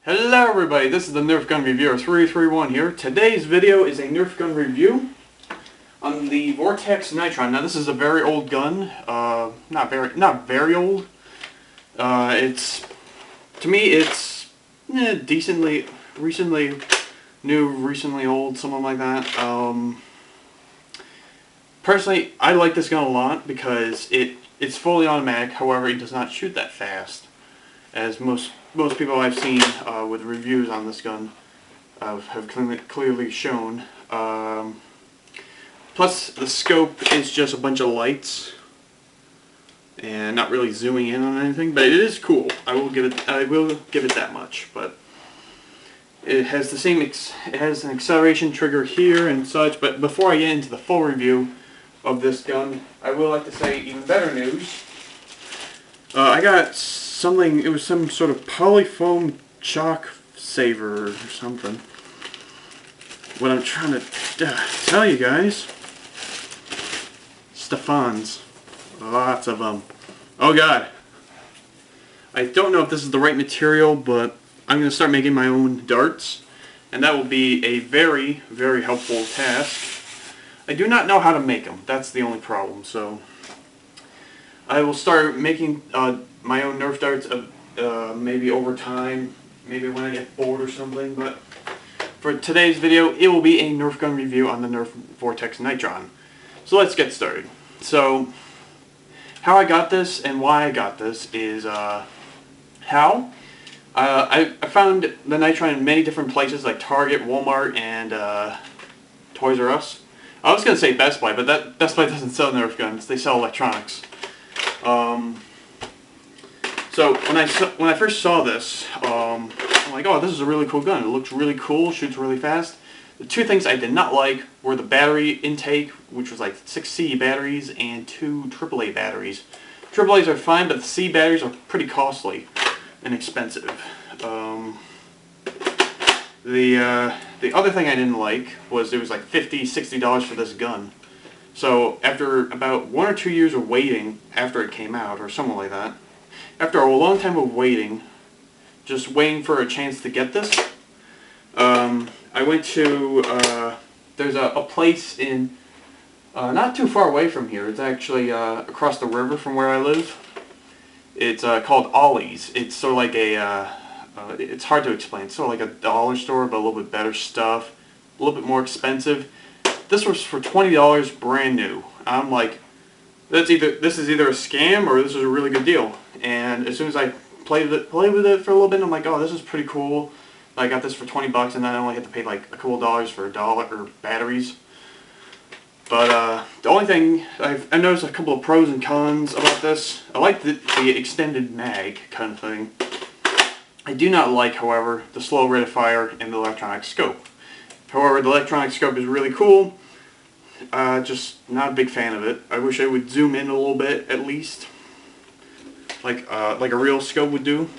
Hello everybody, this is the Nerf Gun Reviewer 331 here. Today's video is a Nerf gun review on the Vortex Nitron. Now this is a very old gun, not very old. It's, to me it's decently, recently new, recently old, something like that. Personally, I like this gun a lot because it's fully automatic, however it does not shoot that fast, as most people I've seen with reviews on this gun have clearly shown. Plus, the scope is just a bunch of lights and not really zooming in on anything, but it is cool. I will give it that much. But it has the same it has an acceleration trigger here and such. But before I get into the full review of this gun, I would like to say even better news. I got something, it was some sort of polyfoam chalk saver or something. What I'm trying to tell you guys, Stefan's, lots of them. Oh god, I don't know if this is the right material, but I'm going to start making my own darts, and that will be a very, very helpful task. I do not know how to make them, that's the only problem, so I will start making my own Nerf darts maybe over time, maybe when I get bored or something, but for today's video it will be a Nerf gun review on the Nerf Vortex Nitron. So let's get started. So how I got this and why I got this is I found the Nitron in many different places like Target, Walmart, and Toys R Us. I was going to say Best Buy, but Best Buy doesn't sell Nerf guns, they sell electronics. So when I first saw this, I'm like, oh, this is a really cool gun. It looks really cool, shoots really fast. The two things I did not like were the battery intake, which was like 6 C batteries and 2 AAA batteries. AAAs are fine, but the C batteries are pretty costly and expensive. The other thing I didn't like was it was like $50, $60 for this gun. So after about 1 or 2 years of waiting after it came out, or something like that, after a long time of waiting, just waiting for a chance to get this, I went to, there's a place in, not too far away from here. It's actually across the river from where I live. It's called Ollie's. It's sort of like a, it's hard to explain. It's sort of like a dollar store, but a little bit better stuff, a little bit more expensive. This was for $20 brand new. I'm like, this is either a scam or this is a really good deal. And as soon as I played with it for a little bit, I'm like, oh, this is pretty cool. I got this for 20 bucks, and then I only had to pay like a couple of dollars for batteries. But the only thing I've noticed a couple of pros and cons about this. I like the extended mag kind of thing. I do not like, however, the slow rate of fire and the electronic scope. However, the electronic scope is really cool. Just not a big fan of it. I wish I would zoom in a little bit at least, like a real scope would do.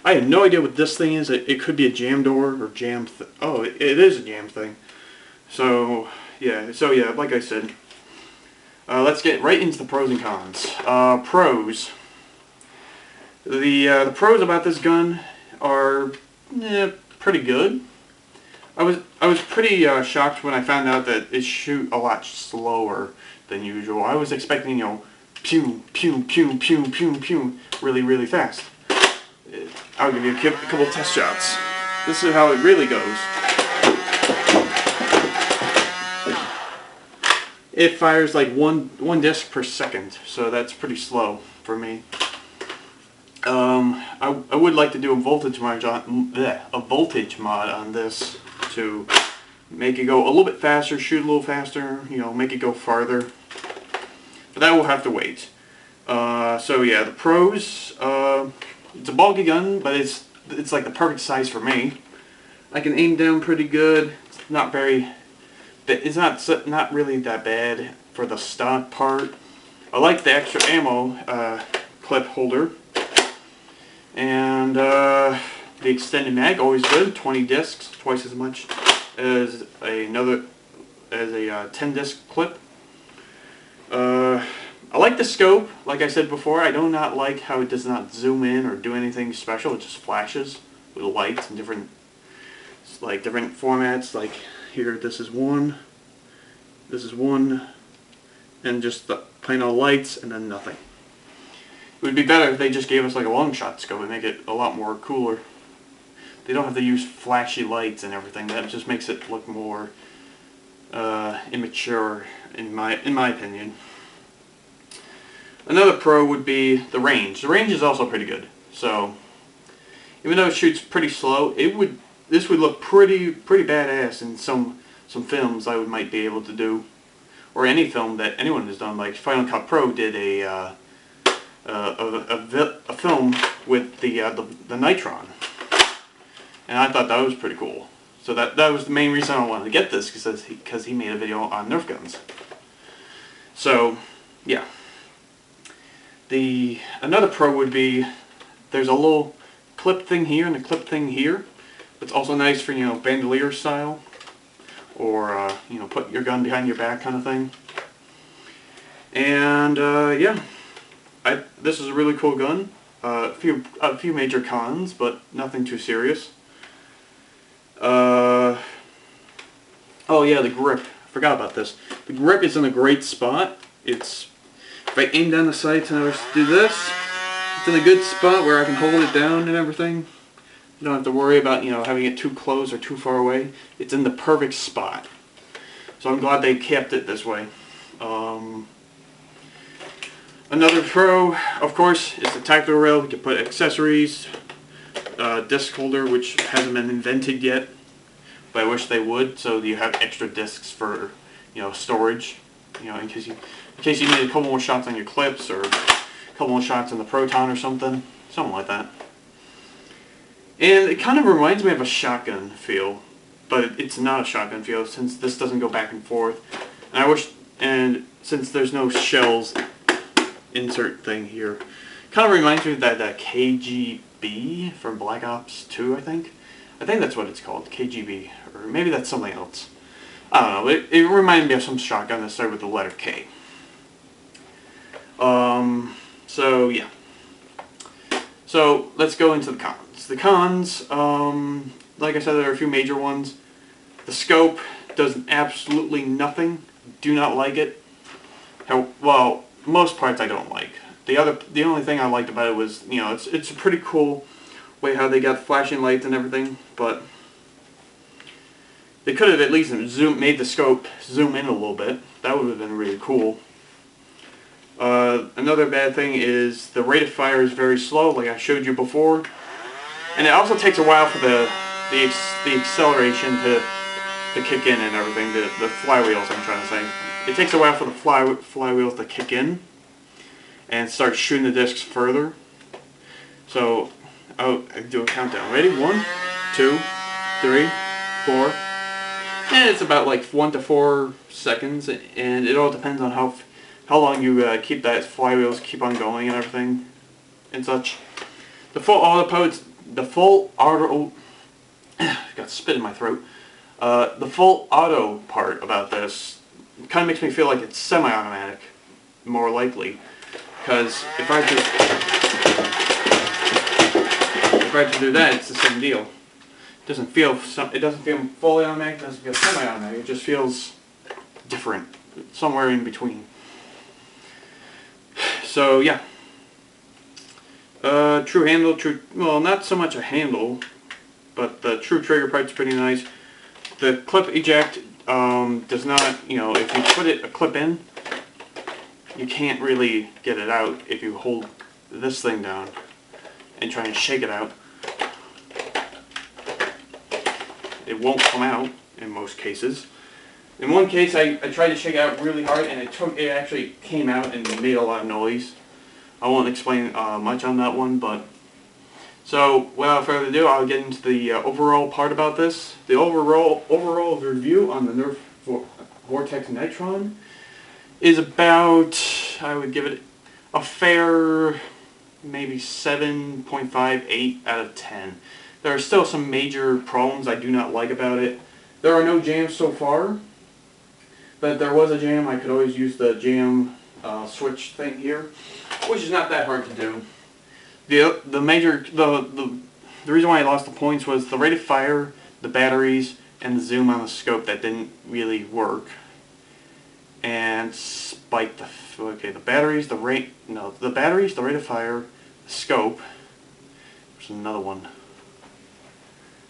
I have no idea what this thing is. It could be a jam door or jam. Oh, it is a jam thing. So yeah, like I said, let's get right into the pros and cons. Pros. The pros about this gun are pretty good. I was pretty shocked when I found out that it shoot a lot slower than usual. I was expecting, you know, pew, pew, pew, pew, pew, pew, really, really fast. I'll give you a couple test shots. This is how it really goes. It fires like one disc per second, so that's pretty slow for me. I would like to do a voltage mod on this to make it go a little bit faster, shoot a little faster, you know, make it go farther. But that will have to wait. So yeah, the pros. It's a bulky gun, but it's like the perfect size for me. I can aim down pretty good. It's not really that bad for the stock part. I like the extra ammo clip holder. And the extended mag, always good. 20 discs, twice as much as a 10 disc clip. I like the scope. Like I said before, I do not like how it does not zoom in or do anything special. It just flashes. with lights and different formats. Like here, this is one, and just the plain old lights, and then nothing. It would be better if they just gave us like a long shot scope and make it a lot more cooler. They don't have to use flashy lights and everything. That just makes it look more immature, in my opinion. Another pro would be the range. The range is also pretty good. So even though it shoots pretty slow, this would look pretty badass in some films I might be able to do, or any film that anyone has done. Like Final Cut Pro did a film with the Nitron, and I thought that was pretty cool. So that was the main reason I wanted to get this, because he made a video on Nerf guns. So yeah. Another pro would be, there's a little clip thing here and a clip thing here. It's also nice for, bandolier style, or put your gun behind your back kind of thing. And yeah, this is a really cool gun. A few major cons, but nothing too serious. Oh yeah, the grip. I forgot about this. The grip is in a great spot. If I aim down the sights and I was to do this, it's in a good spot where I can hold it down and everything. You don't have to worry about, having it too close or too far away. It's in the perfect spot. So I'm glad they kept it this way. Another pro, of course, is the tactical rail. You can put accessories, disc holder, which hasn't been invented yet, but I wish they would, so you have extra discs for, storage, in case you need a couple more shots on your clips, or a couple more shots on the Proton or something like that. And it kind of reminds me of a shotgun feel, but it's not a shotgun feel, since this doesn't go back and forth. And since there's no shells insert thing here, kind of reminds me of that KGB from Black Ops 2, I think that's what it's called, KGB, or maybe that's something else. I don't know, it reminded me of some shotgun that started with the letter K. So yeah. So let's go into the cons. The cons, like I said, there are a few major ones. The scope does absolutely nothing. Do not like it. Well, most parts I don't like. The only thing I liked about it was, it's a pretty cool way how they got flashing lights and everything, but they could have at least made the scope zoom in a little bit. That would have been really cool. Another bad thing is the rate of fire is very slow, like I showed you before, and it also takes a while for the acceleration to kick in and everything. The flywheels, I'm trying to say. It takes a while for the flywheels to kick in and start shooting the discs further. So I do a countdown. Ready? 1, 2, 3, 4. And it's about like 1 to 4 seconds, and it all depends on how long you keep that flywheels keep on going and everything and such. The full auto got spit in my throat. The full auto part about this kind of makes me feel like it's semi-automatic, more likely, because if I had to do that, it's the same deal. It doesn't feel fully automatic. It doesn't feel semi-automatic. It just feels different, somewhere in between. So yeah, true handle, well, not so much a handle, but the true trigger part's pretty nice. The clip eject does not, if you put a clip in, you can't really get it out if you hold this thing down and try and shake it out. It won't come out in most cases. In one case, I tried to shake it out really hard, and it actually came out and made a lot of noise. I won't explain much on that one, but so without further ado, I'll get into the overall part about this. The overall review on the Nerf Vortex Nitron is about, I would give it a fair maybe 7.5, 8 out of 10. There are still some major problems I do not like about it. There are no jams so far, but if there was a jam, I could always use the jam switch thing here, which is not that hard to do. The the reason why I lost the points was the rate of fire, the batteries, and the zoom on the scope that didn't really work. And spike the batteries, the rate of fire, the scope. There's another one.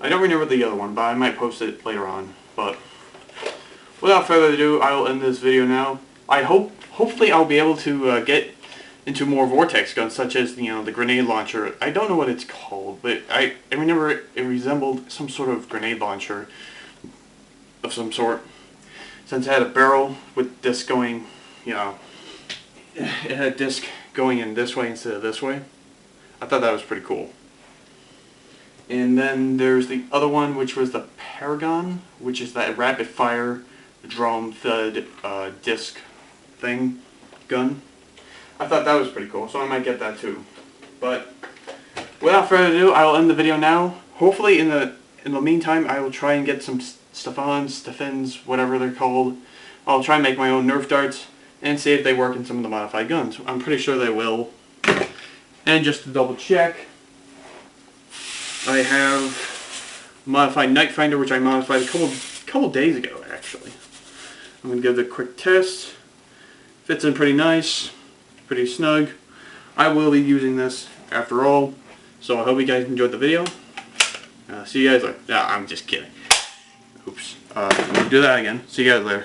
I don't remember the other one, but I might post it later on. But without further ado, I will end this video now. Hopefully I'll be able to get into more Vortex guns, such as the grenade launcher. I don't know what it's called, but I remember it resembled some sort of grenade launcher of some sort. Since it had a barrel with disc going, it had a disc going in this way instead of this way. I thought that was pretty cool. And then there's the other one, which was the Paragon, which is that rapid fire drum fed disc thing gun. I thought that was pretty cool, so I might get that too. But without further ado, I will end the video now. Hopefully in the meantime, I will try and get some Stephans, whatever they're called. I'll try and make my own Nerf darts and see if they work in some of the modified guns. I'm pretty sure they will. And just to double check, I have modified Night Finder, which I modified a couple days ago, actually. I'm going to give it a quick test. Fits in pretty nice, pretty snug. I will be using this after all, so I hope you guys enjoyed the video. See you guys later. No, I'm just kidding. Oops. Do that again. See you guys later.